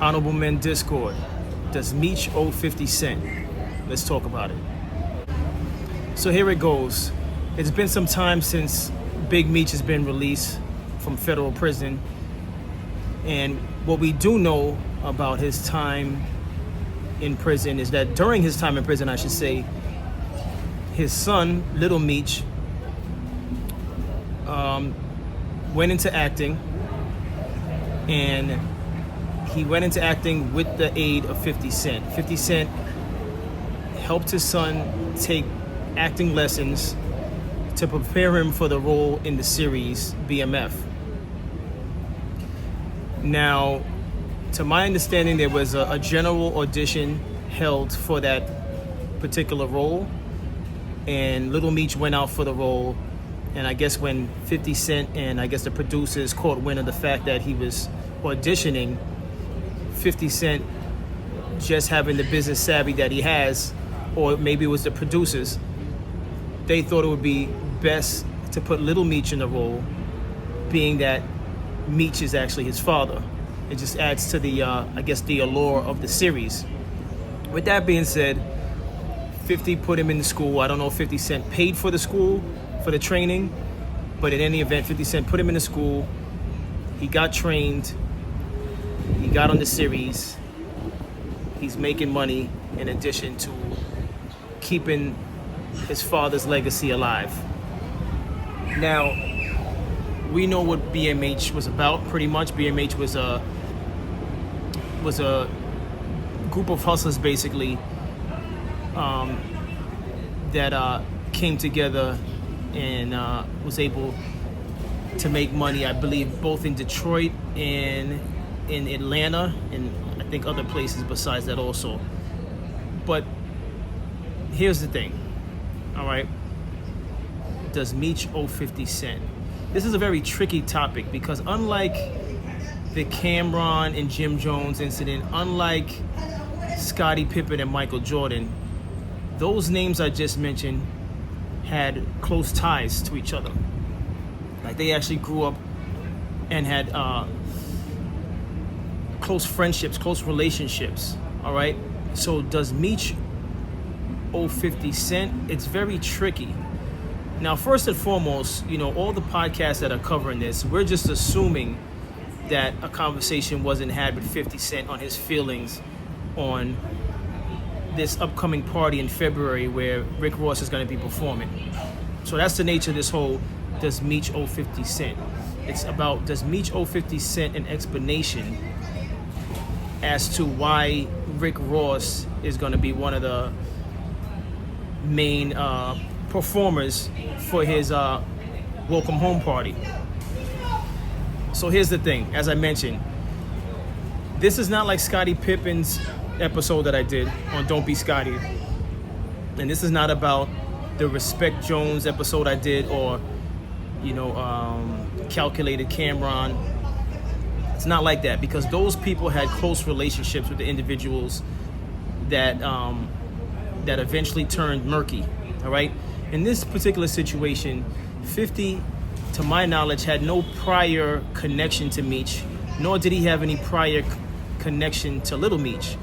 Honorable Men Discord. Does Meech owe 50 Cent? Let's talk about it. So here it goes. It's been some time since Big Meech has been released from federal prison. And what we do know about his time in prison is that during his time in prison, I should say, his son, Little Meech, went into acting, and he went into acting with the aid of 50 Cent. 50 Cent helped his son take acting lessons to prepare him for the role in the series BMF. Now, to my understanding, there was a general audition held for that particular role, and Little Meech went out for the role. And I guess when 50 Cent and I guess the producers caught wind of the fact that he was auditioning, 50 Cent, just having the business savvy that he has, or maybe it was the producers, they thought it would be best to put Little Meech in the role, being that Meech is actually his father. It just adds to the, I guess, the allure of the series. With that being said, 50 put him in the school. I don't know if 50 Cent paid for the school, for the training, but in any event, 50 Cent put him in the school. He got trained. He got on the series. He's making money in addition to keeping his father's legacy alive. Now, we know what BMH was about, pretty much. BMH was a group of hustlers, basically, that came together and was able to make money, I believe, both in Detroit and in Atlanta, and I think other places besides that also. But here's the thing, all right? Does Meech owe 50 Cent? This is a very tricky topic because unlike the Cameron and Jim Jones incident, unlike Scottie Pippen and Michael Jordan, those names I just mentioned had close ties to each other. Like, they actually grew up and had close friendships, close relationships, all right? So does Meech owe 50 Cent? It's very tricky. Now, first and foremost, you know, all the podcasts that are covering this, we're just assuming that a conversation wasn't had with 50 Cent on his feelings on this upcoming party in February where Rick Ross is going to be performing. So that's the nature of this whole does Meech owe 50 Cent. It's about, does Meech owe 50 Cent an explanation as to why Rick Ross is going to be one of the main performers for his welcome home party. So here's the thing, as I mentioned, this is not like Scottie Pippen's episode that I did on Don't Be Scotty, and this is not about the Respect Jones episode I did, or Calculated Cameron. It's not like that, because those people had close relationships with the individuals that that eventually turned murky. All right, in this particular situation, 50, to my knowledge, had no prior connection to Meech, nor did he have any prior connection to Little Meech.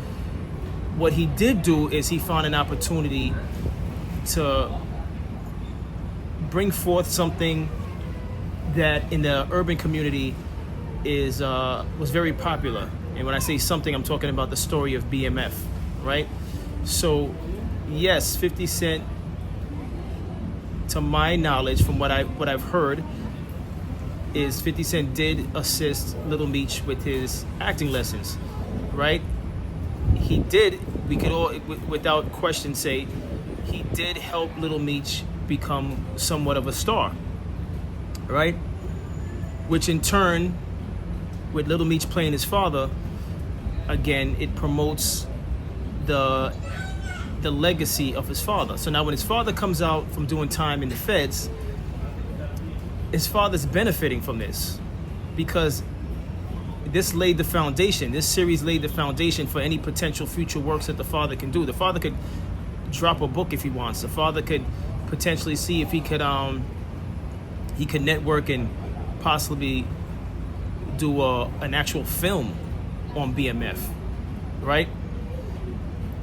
What he did do is he found an opportunity to bring forth something that in the urban community was very popular. And when I say something, I'm talking about the story of BMF, right? So yes, 50 Cent, to my knowledge, from what I've heard, is 50 Cent did assist Little Meech with his acting lessons, right? He did, we could all, without question, say he did help Little Meech become somewhat of a star, right? Which in turn, with Little Meech playing his father, again, it promotes the legacy of his father. So now when his father comes out from doing time in the feds, his father's benefiting from this, because this laid the foundation. This series laid the foundation for any potential future works that the father can do. The father could drop a book if he wants. The father could potentially see if he could network and possibly do an actual film on BMF, right?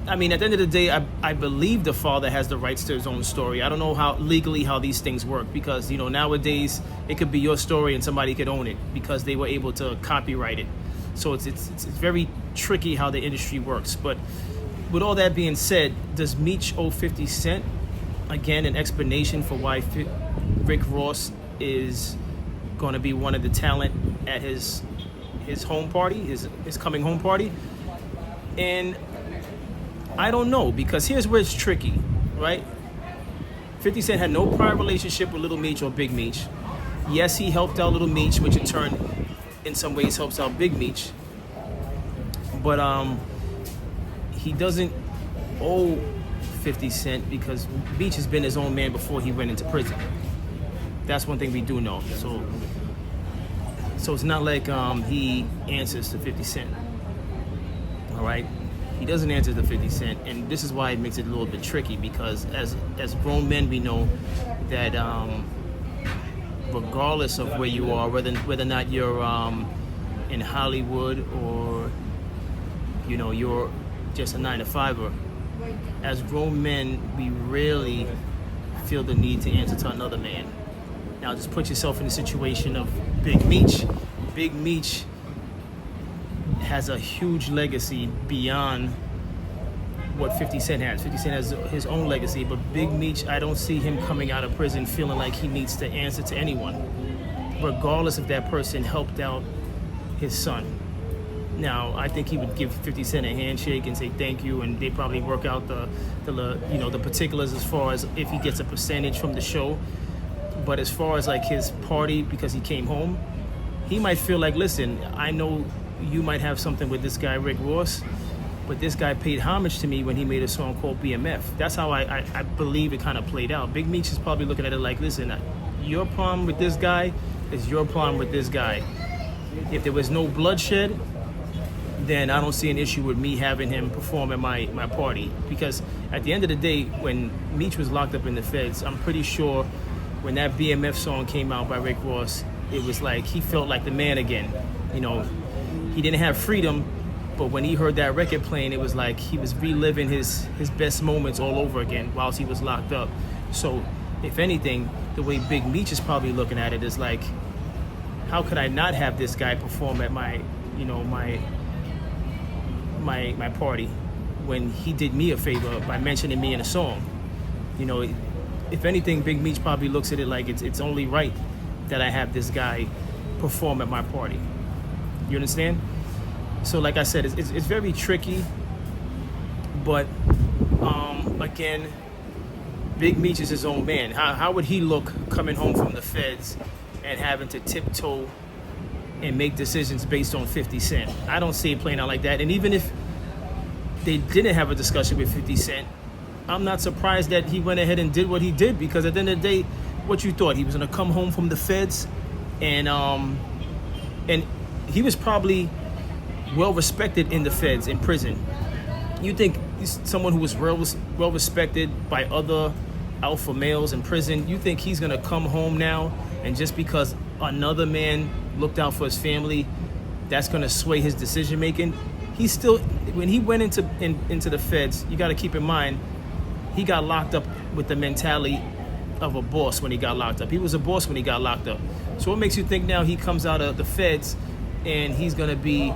I mean, at the end of the day, I believe the father has the rights to his own story. I don't know how legally how these things work, because nowadays it could be your story and somebody could own it because they were able to copyright it. So it's very tricky how the industry works. But with all that being said, does Meech owe 50 Cent again an explanation for why Rick Ross is going to be one of the talent at his home party, his coming home party? And I don't know, because here's where it's tricky, right? 50 Cent had no prior relationship with Little Meech or Big Meech. Yes, he helped out Little Meech, which in turn, in some ways, helps out Big Meech. But he doesn't owe 50 Cent because Meech has been his own man before he went into prison. That's one thing we do know. So it's not like he answers to 50 Cent. All right? He doesn't answer to 50 Cent, and this is why it makes it a little bit tricky, because as grown men, we know that regardless of where you are, whether or not you're in Hollywood or you're just a 9-to-5er, as grown men, we rarely feel the need to answer to another man. Now, just put yourself in the situation of Big Meech. Big Meech has a huge legacy beyond what 50 Cent has. 50 Cent has his own legacy, but Big Meech, I don't see him coming out of prison feeling like he needs to answer to anyone, regardless if that person helped out his son. Now, I think he would give 50 Cent a handshake and say thank you, and they probably work out the particulars as far as if he gets a percentage from the show. But as far as like his party, because he came home, he might feel like, listen, I know you might have something with this guy Rick Ross, but this guy paid homage to me when he made a song called BMF. That's how I believe it kind of played out. Big Meech is probably looking at it like, listen, your problem with this guy is your problem with this guy. If there was no bloodshed, then I don't see an issue with me having him perform at my party. Because at the end of the day, when Meech was locked up in the feds, I'm pretty sure when that BMF song came out by Rick Ross, it was like he felt like the man again. He didn't have freedom, but when he heard that record playing, it was like he was reliving his best moments all over again whilst he was locked up. So, if anything, the way Big Meech is probably looking at it is like, how could I not have this guy perform at my party when he did me a favor by mentioning me in a song? If anything, Big Meech probably looks at it like it's only right that I have this guy perform at my party. You understand? So like I said, it's very tricky, but again, Big Meech is his own man. How would he look coming home from the feds and having to tiptoe and make decisions based on 50 Cent? I don't see it playing out like that. And even if they didn't have a discussion with 50 Cent, I'm not surprised that he went ahead and did what he did, because at the end of the day, what you thought? He was going to come home from the feds and he was probably well respected in the feds, in prison. You think someone who was well respected by other alpha males in prison, you think he's gonna come home now and just because another man looked out for his family, that's gonna sway his decision making? He still, when he went into the feds, you got to keep in mind, he got locked up with the mentality of a boss when he got locked up. He was a boss when he got locked up. So what makes you think now he comes out of the feds and he's gonna be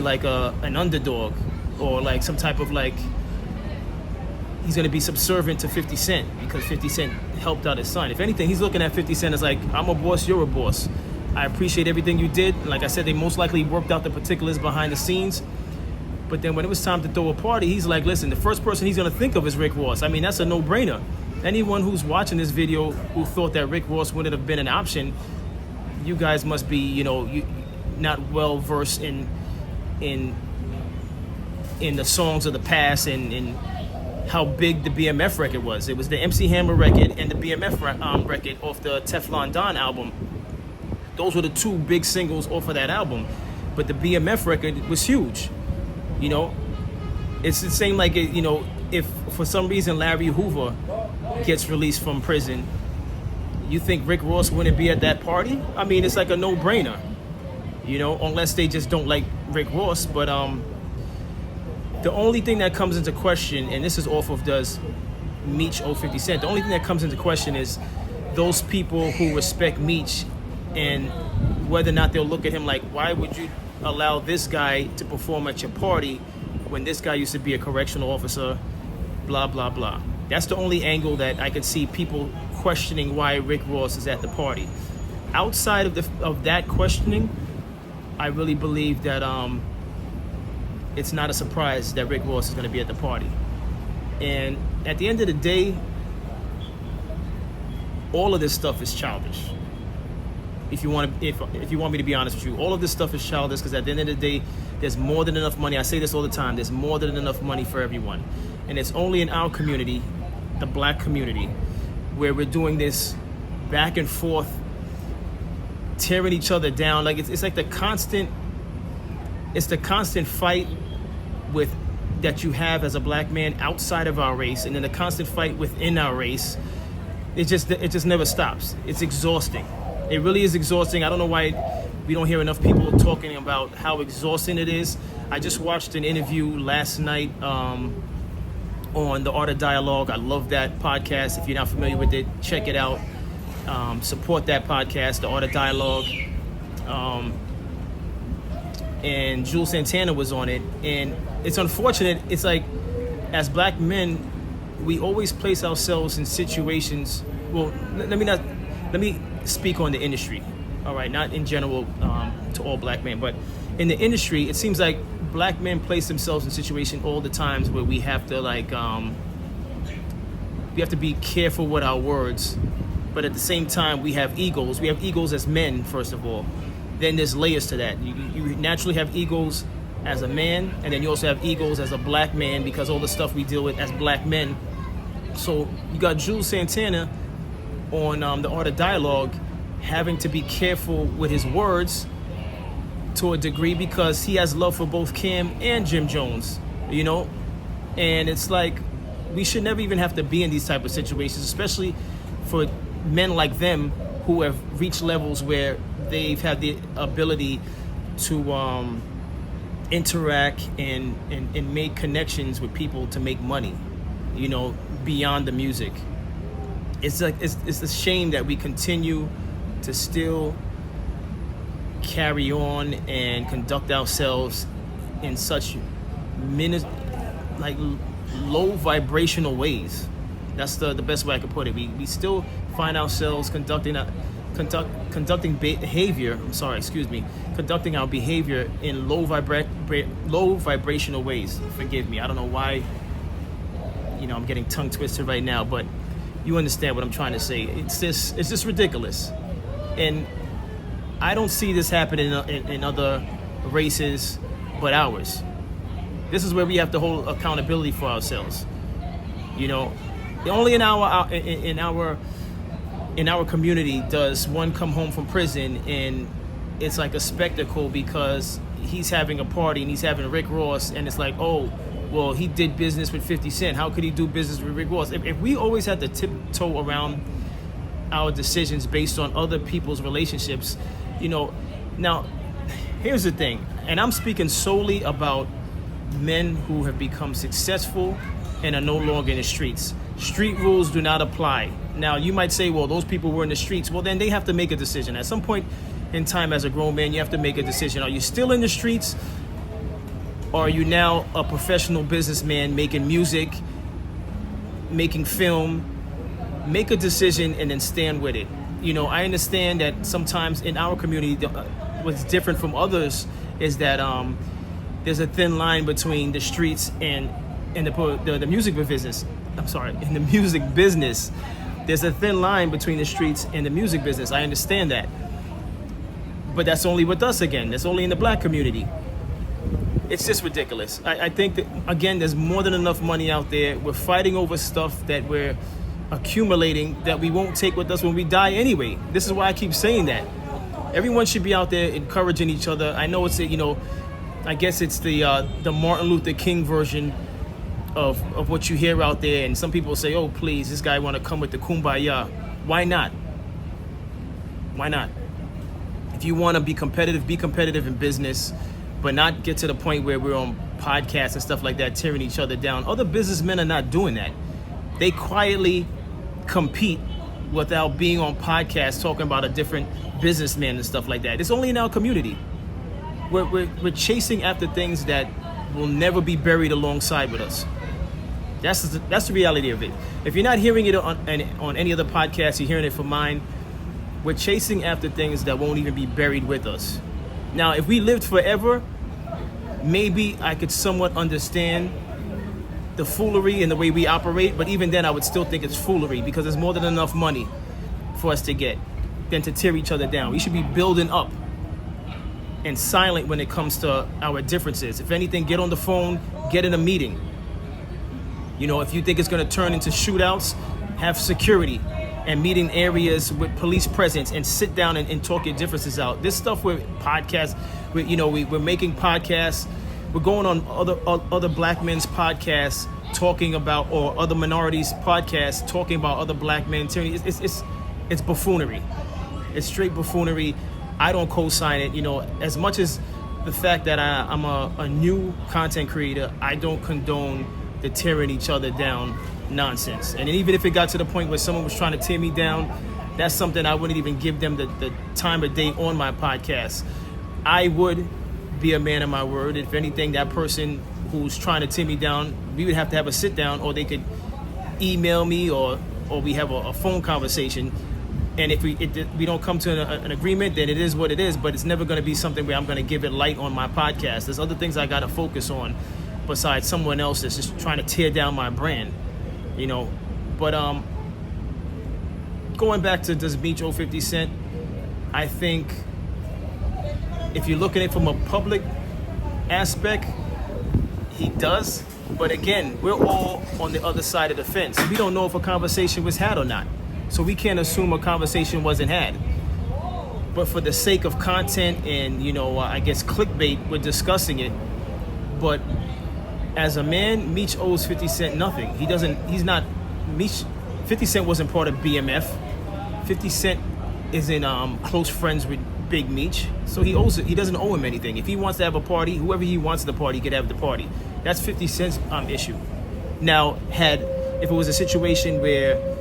like an underdog, or like some type of like, he's gonna be subservient to 50 Cent because 50 Cent helped out his son? If anything, he's looking at 50 Cent as like, I'm a boss, you're a boss. I appreciate everything you did. And like I said, they most likely worked out the particulars behind the scenes. But then when it was time to throw a party, he's like, listen, the first person he's gonna think of is Rick Ross. I mean, that's a no-brainer. Anyone who's watching this video who thought that Rick Ross wouldn't have been an option, you guys must be, you not well versed in the songs of the past and how big the BMF record was. It was the MC Hammer record and the BMF record off the Teflon Don album. Those were the two big singles off of that album. But the BMF record was huge. It's the same like, if for some reason Larry Hoover gets released from prison, you think Rick Ross wouldn't be at that party? I mean, it's like a no-brainer. unless they just don't like Rick Ross. But the only thing that comes into question, and this is off of does Meech owe 50 Cent, the only thing that comes into question is those people who respect Meech and whether or not they'll look at him like, why would you allow this guy to perform at your party when this guy used to be a correctional officer, blah, blah, blah. That's the only angle that I could see people questioning why Rick Ross is at the party. Outside of that questioning, I really believe that it's not a surprise that Rick Ross is going to be at the party. And at the end of the day, all of this stuff is childish. If you want me to be honest with you, all of this stuff is childish because at the end of the day, there's more than enough money. I say this all the time. There's more than enough money for everyone. And it's only in our community, the black community, where we're doing this back and forth, tearing each other down. Like it's like the constant fight that you have as a black man outside of our race, and then the constant fight within our race. It just never stops. It's exhausting. It really is exhausting. I don't know why we don't hear enough people talking about how exhausting it is. I just watched an interview last night on The Art of Dialogue. I love that podcast. If you're not familiar with it, check it out. Support that podcast, The Art of Dialogue. And Jules Santana was on it. And it's unfortunate. It's like, as black men, we always place ourselves in situations. Well, let me speak on the industry. All right, not in general to all black men, but in the industry, it seems like black men place themselves in situations all the times where we have to we have to be careful with our words, but at the same time we have egos. We have egos as men, first of all. Then there's layers to that. You naturally have egos as a man, and then you also have egos as a black man because all the stuff we deal with as black men. So you got Jules Santana on The Art of Dialogue having to be careful with his words to a degree because he has love for both Cam and Jim Jones, and it's like we should never even have to be in these type of situations, especially for men like them who have reached levels where they've had the ability to interact and make connections with people to make money, beyond the music. It's like it's a shame that we continue to still carry on and conduct ourselves in such low vibrational ways. That's the best way I could put it. We still find ourselves conducting our behavior in low vibrational ways. Forgive me. I don't know why I'm getting tongue twisted right now, but you understand what I'm trying to say. It's just ridiculous. And I don't see this happening in other races but ours. This is where we have to hold accountability for ourselves. Only in our community does one come home from prison and it's like a spectacle because he's having a party and he's having Rick Ross, and it's like, oh, well, he did business with 50 Cent. How could he do business with Rick Ross? If we always had to tiptoe around our decisions based on other people's relationships, Now, here's the thing, and I'm speaking solely about men who have become successful and are no longer in the streets. Street rules do not apply. Now, you might say, well, those people were in the streets. Well, then they have to make a decision. At some point in time as a grown man, you have to make a decision. Are you still in the streets? Or are you now a professional businessman making music, making film? Make a decision and then stand with it. I understand that sometimes in our community, what's different from others is that there's a thin line between the streets and the music business. In the music business, there's a thin line between the streets and the music business. I understand that. But that's only with us again. That's only in the black community. It's just ridiculous. I think that, again, there's more than enough money out there. We're fighting over stuff that we're accumulating that we won't take with us when we die anyway. This is why I keep saying that. Everyone should be out there encouraging each other. I know it's I guess it's the Martin Luther King version of what you hear out there, and some people say, oh please, this guy want to come with the kumbaya. Why not? If you want to be competitive in business, but not get to the point where we're on podcasts and stuff like that, tearing each other down. Other businessmen are not doing that. They quietly compete without being on podcasts talking about a different businessman and stuff like that. It's only in our community. We're chasing after things that will never be buried alongside with us. That's the reality of it. If you're not hearing it on any other podcast, you're hearing it from mine. We're chasing after things that won't even be buried with us. Now, if we lived forever, maybe I could somewhat understand the foolery and the way we operate, but even then I would still think it's foolery, because there's more than enough money for us to get than to tear each other down. We should be building up and silent when it comes to our differences. If anything, get on the phone, get in a meeting. You know, if you think it's going to turn into shootouts, have security and meeting areas with police presence and sit down and talk your differences out. This stuff with podcasts, we're making podcasts. We're going on other black men's podcasts talking about, or other minorities podcasts talking about other black men. It's buffoonery. It's straight buffoonery. I don't co-sign it. You know, as much as the fact that I'm a new content creator, I don't condone the tearing each other down nonsense. And even if it got to the point where someone was trying to tear me down, that's something I wouldn't even give them the time of day on my podcast. I would be a man of my word. If anything, that person who's trying to tear me down, we would have to have a sit down, or they could email me, or we have a phone conversation. And if we don't come to an agreement, then it is what it is. But it's never going to be something where I'm going to give it light on my podcast. There's other things I got to focus on besides someone else that's just trying to tear down my brand, you know. But going back to, does Meech owe 50 Cent? I think if you're looking at it from a public aspect, he does. But again, we're all on the other side of the fence. We don't know if a conversation was had or not. So we can't assume a conversation wasn't had. But for the sake of content and, I guess clickbait, we're discussing it. But as a man, Meech owes 50 Cent nothing. Meech, 50 Cent wasn't part of BMF. 50 Cent isn't close friends with Big Meech. So he doesn't owe him anything. If he wants to have a party, whoever he wants the party could have the party. That's 50 Cent's issue. Now, if it was a situation where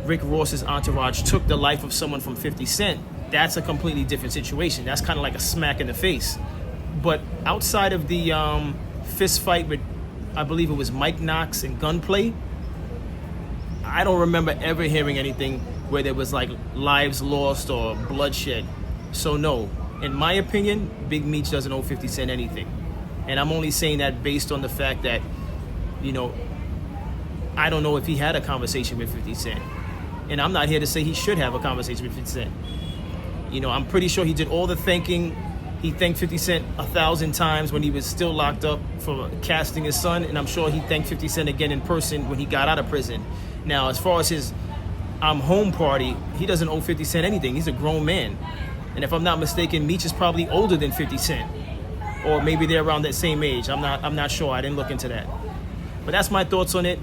Rick Ross's entourage took the life of someone from 50 Cent, that's a completely different situation. That's kind of like a smack in the face. But outside of the fist fight with, I believe it was Mike Knox and gunplay, I don't remember ever hearing anything where there was like lives lost or bloodshed. So no, in my opinion, Big Meech doesn't owe 50 Cent anything. And I'm only saying that based on the fact that, I don't know if he had a conversation with 50 Cent. And I'm not here to say he should have a conversation with 50 Cent. I'm pretty sure he did all the thanking. He thanked 50 Cent 1,000 times when he was still locked up for casting his son. And I'm sure he thanked 50 Cent again in person when he got out of prison. Now, as far as his home party, he doesn't owe 50 Cent anything. He's a grown man. And if I'm not mistaken, Meech is probably older than 50 Cent. Or maybe they're around that same age. I'm not sure. I didn't look into that. But that's my thoughts on it.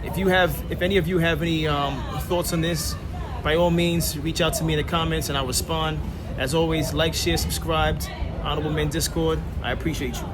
If any of you have any thoughts on this, by all means, reach out to me in the comments and I'll respond. As always, like, share, subscribe, Honorable Men Discord. I appreciate you.